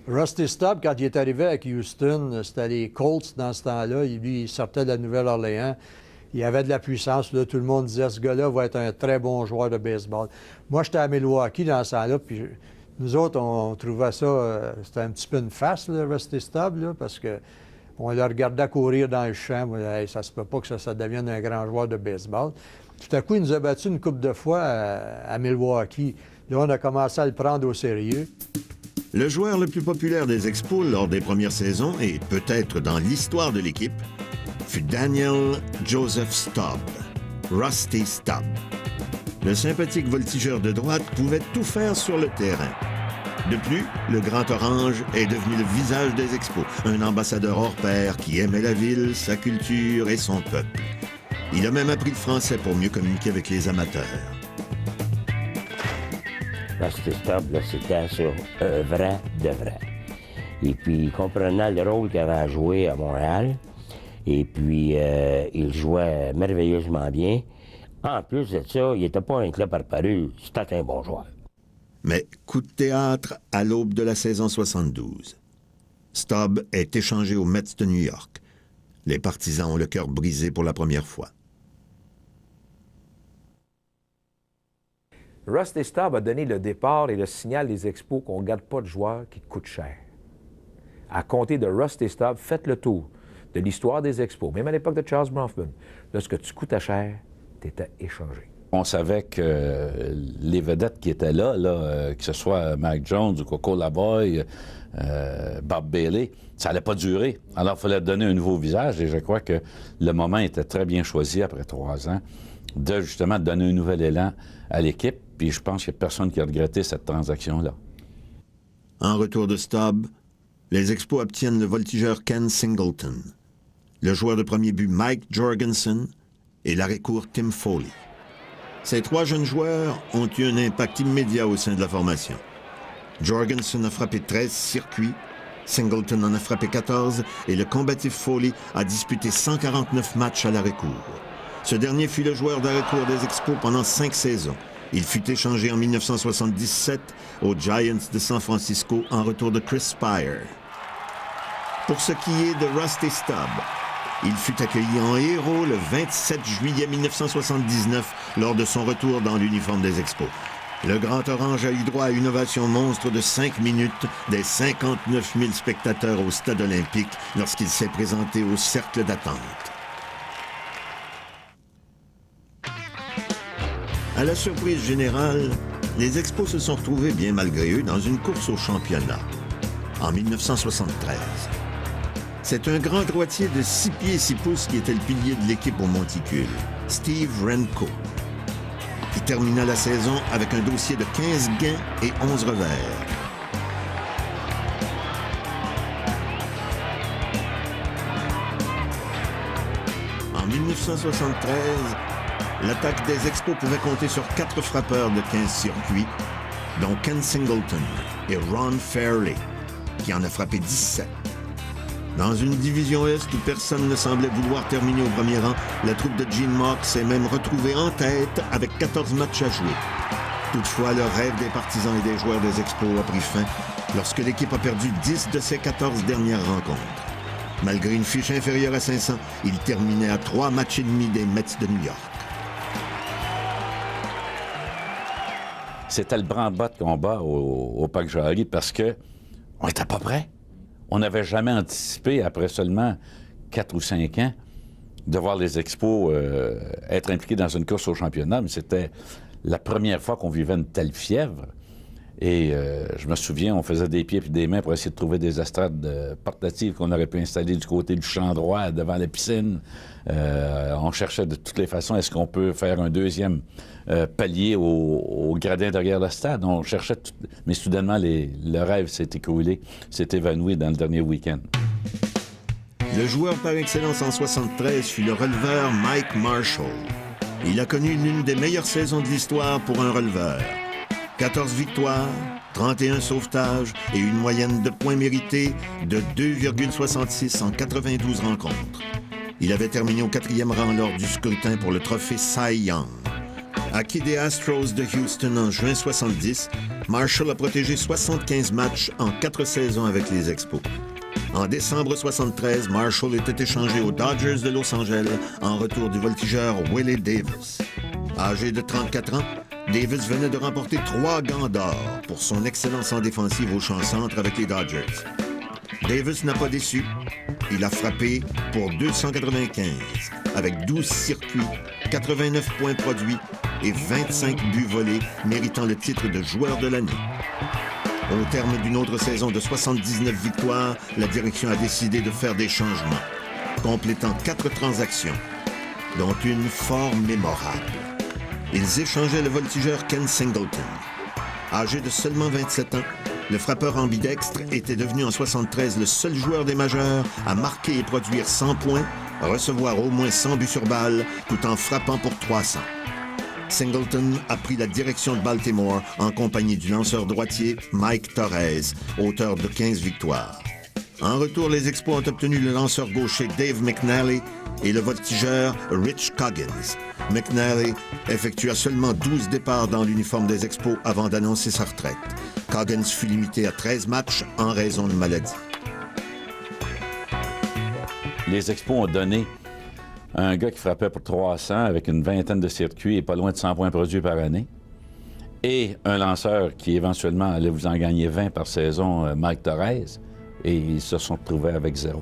Rusty Stubb, quand il est arrivé avec Houston, c'était les Colts dans ce temps-là. Lui, il sortait de la Nouvelle-Orléans. Il avait de la puissance. Là, tout le monde disait, ce gars-là va être un très bon joueur de baseball. Moi, j'étais à Milwaukee dans ce temps-là, puis nous autres, on trouvait ça, c'était un petit peu une farce, là, Rusty Stubb, là, parce que on le regardait courir dans le champ. Hey, ça se peut pas que ça devienne un grand joueur de baseball. Tout à coup, il nous a battu une couple de fois à Milwaukee. Là, on a commencé à le prendre au sérieux. Le joueur le plus populaire des Expos lors des premières saisons, et peut-être dans l'histoire de l'équipe, fut Daniel Joseph Stubb, Rusty Stubb. Le sympathique voltigeur de droite pouvait tout faire sur le terrain. De plus, le Grand Orange est devenu le visage des Expos, un ambassadeur hors pair qui aimait la ville, sa culture et son peuple. Il a même appris le français pour mieux communiquer avec les amateurs. Rusty Stubb, là, c'était sur un vrai de vrai. Et puis, il comprenait le rôle qu'il avait à jouer à Montréal. Et puis, il jouait merveilleusement bien. En plus de ça, il n'était pas un club par parure. C'était un bon joueur. Mais coup de théâtre à l'aube de la saison 72. Stubb est échangé aux Mets de New York. Les partisans ont le cœur brisé pour la première fois. Rusty Stubb a donné le départ et le signal des Expos qu'on ne garde pas de joueurs qui coûtent cher. À compter de Rusty Stubb, faites le tour de l'histoire des Expos, même à l'époque de Charles Bronfman. Lorsque tu coûtais cher, tu étais échangé. On savait que les vedettes qui étaient là, que ce soit Mike Jones ou Coco Lavoie, Bob Bailey, ça n'allait pas durer. Alors, il fallait donner un nouveau visage et je crois que le moment était très bien choisi après 3 ans de justement donner un nouvel élan à l'équipe. Puis je pense qu'il n'y a personne qui a regretté cette transaction-là. En retour de Stubb, les Expos obtiennent le voltigeur Ken Singleton, le joueur de premier but Mike Jorgensen et l'arrêt-court Tim Foley. Ces 3 jeunes joueurs ont eu un impact immédiat au sein de la formation. Jorgensen a frappé 13 circuits, Singleton en a frappé 14 et le combatif Foley a disputé 149 matchs à l'arrêt-court. Ce dernier fut le joueur d'arrêt-court des Expos pendant 5 saisons. Il fut échangé en 1977 aux Giants de San Francisco en retour de Chris Spire. Pour ce qui est de Rusty Stubb, il fut accueilli en héros le 27 juillet 1979 lors de son retour dans l'uniforme des Expos. Le Grand Orange a eu droit à une ovation monstre de 5 minutes des 59 000 spectateurs au Stade olympique lorsqu'il s'est présenté au cercle d'attente. À la surprise générale, les Expos se sont retrouvés bien malgré eux dans une course au championnat. En 1973, c'est un grand droitier de 6 pieds 6 pouces qui était le pilier de l'équipe au monticule, Steve Renko. Il termina la saison avec un dossier de 15 gains et 11 revers. En 1973, l'attaque des Expos pouvait compter sur 4 frappeurs de 15 circuits, dont Ken Singleton et Ron Fairley, qui en a frappé 17. Dans une division Est où personne ne semblait vouloir terminer au premier rang, la troupe de Gene Mauch s'est même retrouvée en tête avec 14 matchs à jouer. Toutefois, le rêve des partisans et des joueurs des Expos a pris fin lorsque l'équipe a perdu 10 de ses 14 dernières rencontres. Malgré une fiche inférieure à 500, il terminait à 3 matchs et demi des Mets de New York. C'était le branle-bas de combat au Parc Jarry parce qu'on n'était pas prêts. On n'avait jamais anticipé, après seulement 4 ou 5 ans, de voir les Expos être impliqués dans une course au championnat, mais c'était la première fois qu'on vivait une telle fièvre. Et je me souviens, on faisait des pieds et des mains pour essayer de trouver des estrades portatives qu'on aurait pu installer du côté du champ droit, devant la piscine. On cherchait de toutes les façons, est-ce qu'on peut faire un deuxième palier au gradin derrière le stade? On cherchait tout, mais soudainement, le rêve s'est écroulé, s'est évanoui dans le dernier week-end. Le joueur par excellence en 73 fut le releveur Mike Marshall. Il a connu l'une des meilleures saisons de l'histoire pour un releveur. 14 victoires, 31 sauvetages et une moyenne de points mérités de 2,66 en 92 rencontres. Il avait terminé au 4e rang lors du scrutin pour le trophée Cy Young. Acquis des Astros de Houston en juin 70, Marshall a protégé 75 matchs en 4 saisons avec les Expos. En décembre 73, Marshall était échangé aux Dodgers de Los Angeles en retour du voltigeur Willie Davis. Âgé de 34 ans, Davis venait de remporter 3 gants d'or pour son excellence en défensive au champ-centre avec les Dodgers. Davis n'a pas déçu. Il a frappé pour 295, avec 12 circuits, 89 points produits et 25 buts volés, méritant le titre de joueur de l'année. Au terme d'une autre saison de 79 victoires, la direction a décidé de faire des changements, complétant 4 transactions, dont une fort mémorable. Ils échangeaient le voltigeur Ken Singleton. Âgé de seulement 27 ans, le frappeur ambidextre était devenu en 73 le seul joueur des majeurs à marquer et produire 100 points, recevoir au moins 100 buts sur balle, tout en frappant pour 300. Singleton a pris la direction de Baltimore en compagnie du lanceur droitier Mike Torrez, auteur de 15 victoires. En retour, les Expos ont obtenu le lanceur gaucher Dave McNally et le voltigeur Rich Coggins. McNally effectua seulement 12 départs dans l'uniforme des Expos avant d'annoncer sa retraite. Coggins fut limité à 13 matchs en raison de maladie. Les Expos ont donné un gars qui frappait pour 300 avec une vingtaine de circuits et pas loin de 100 points produits par année. Et un lanceur qui éventuellement allait vous en gagner 20 par saison, Mike Torrez. Et ils se sont retrouvés avec 0.